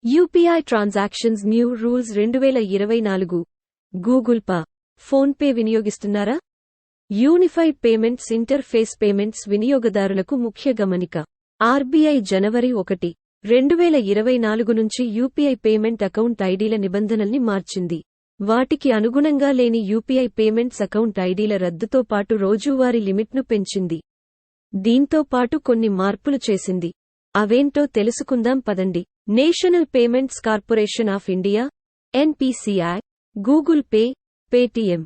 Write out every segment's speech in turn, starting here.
UPI transactions new rules 2024 Google Pay, PhonePe వినియోగిస్తున్నారా? Unified payments interface payments వినియోగదారులకు ముఖ్య గమనిక. ఆర్బీఐ జనవరి 1, 2024 నుంచి యూపీఐ పేమెంట్ అకౌంట్ ఐడీల నిబంధనల్ని మార్చింది. వాటికి అనుగుణంగా లేని యూపీఐ పేమెంట్స్ అకౌంట్ ఐడీల రద్దుతో పాటు రోజువారీ లిమిట్ను పెంచింది. దీంతో పాటు కొన్ని మార్పులు చేసింది. అవేంటో తెలుసుకుందాం పదండి. National payments corporation of India NPCI, Google Pay, Paytm,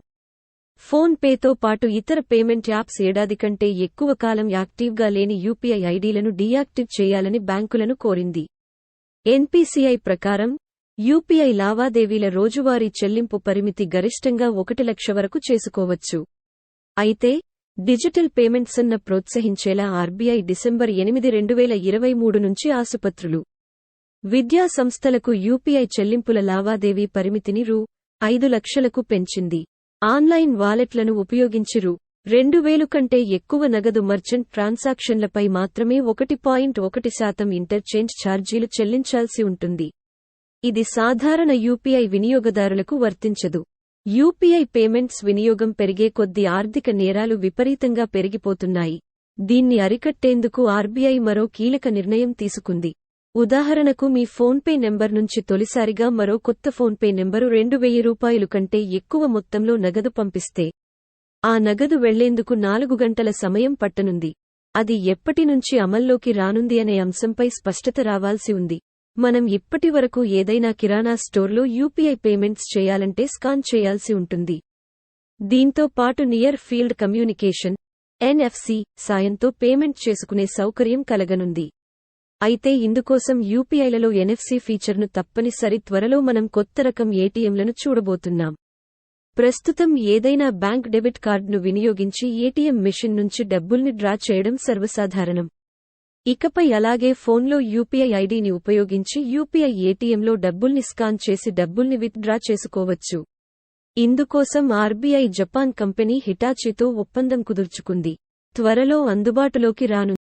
ఫోన్ పేతో పాటు ఇతర పేమెంట్ యాప్స్ ఏడాది కంటే ఎక్కువ కాలం యాక్టివ్గా లేని యూపీఐ ఐడీలను డీయాక్టివ్ చేయాలని బ్యాంకులను కోరింది. ఎన్పీసీఐ ప్రకారం యూపీఐ లావాదేవీల రోజువారీ చెల్లింపు పరిమితి గరిష్టంగా 1 లక్ష వరకు చేసుకోవచ్చు. అయితే డిజిటల్ పేమెంట్స్ను ప్రోత్సహించేలా ఆర్బీఐ డిసెంబర్ 8, 2023 నుంచి ఆసుపత్రులు, విద్యా సంస్థలకు యూపీఐ చెల్లింపుల లావాదేవీ పరిమితిని రూ. 5 లక్షలకు పెంచింది. ఆన్లైన్ వాలెట్లను ఉపయోగించి రూ. 2,000 కంటే ఎక్కువ నగదు మర్చెంట్ ట్రాన్సాక్షన్లపై మాత్రమే 1.1% ఇంటర్చేంజ్ ఛార్జీలు చెల్లించాల్సి ఉంటుంది. ఇది సాధారణ యూపీఐ వినియోగదారులకు వర్తించదు. యూపీఐ పేమెంట్స్ వినియోగం పెరిగే కొద్దీ ఆర్థిక నేరాలు విపరీతంగా పెరిగిపోతున్నాయి. దీన్ని అరికట్టేందుకు ఆర్బీఐ మరో కీలక నిర్ణయం తీసుకుంది. ఉదాహరణకు మీ ఫోన్పే నెంబర్ నుంచి తొలిసారిగా మరో కొత్త ఫోన్పే నెంబరు రూ. 2,000 కంటే ఎక్కువ మొత్తంలో నగదు పంపిస్తే ఆ నగదు వెళ్లేందుకు 4 గంటల సమయం పట్టనుంది. అది ఎప్పటి నుంచి అమల్లోకి రానుంది అనే అంశంపై స్పష్టత రావాల్సి ఉంది. మనం ఇప్పటివరకు ఏదైనా కిరాణా స్టోర్లో యూపీఐ పేమెంట్స్ చేయాలంటే స్కాన్ చేయాల్సి ఉంటుంది. దీంతో పాటు నియర్ ఫీల్డ్ కమ్యూనికేషన్ ఎన్ఎఫ్సి సాయంతో పేమెంట్ చేసుకునే సౌకర్యం కలగనుంది. అయితే ఇందుకోసం యూపీఐలలో ఎన్ఎఫ్సి ఫీచర్ను తప్పనిసరి. త్వరలో మనం కొత్త రకం ఏటీఎంలను చూడబోతున్నాం. ప్రస్తుతం ఏదైనా బ్యాంక్ డెబిట్ కార్డును వినియోగించి ఏటీఎం మెషిన్ నుంచి డబ్బుల్ని డ్రా చేయడం సర్వసాధారణం. ఇకపై అలాగే ఫోన్లో యూపీఐ ఐడీని ఉపయోగించి యూపీఐ ఏటీఎంలో డబ్బుల్ని స్కాన్ చేసి డబ్బుల్ని విత్ డ్రా చేసుకోవచ్చు. ఇందుకోసం ఆర్బీఐ జపాన్ కంపెనీ హిటాచీతో ఒప్పందం కుదుర్చుకుంది. త్వరలో అందుబాటులోకి రానుంది.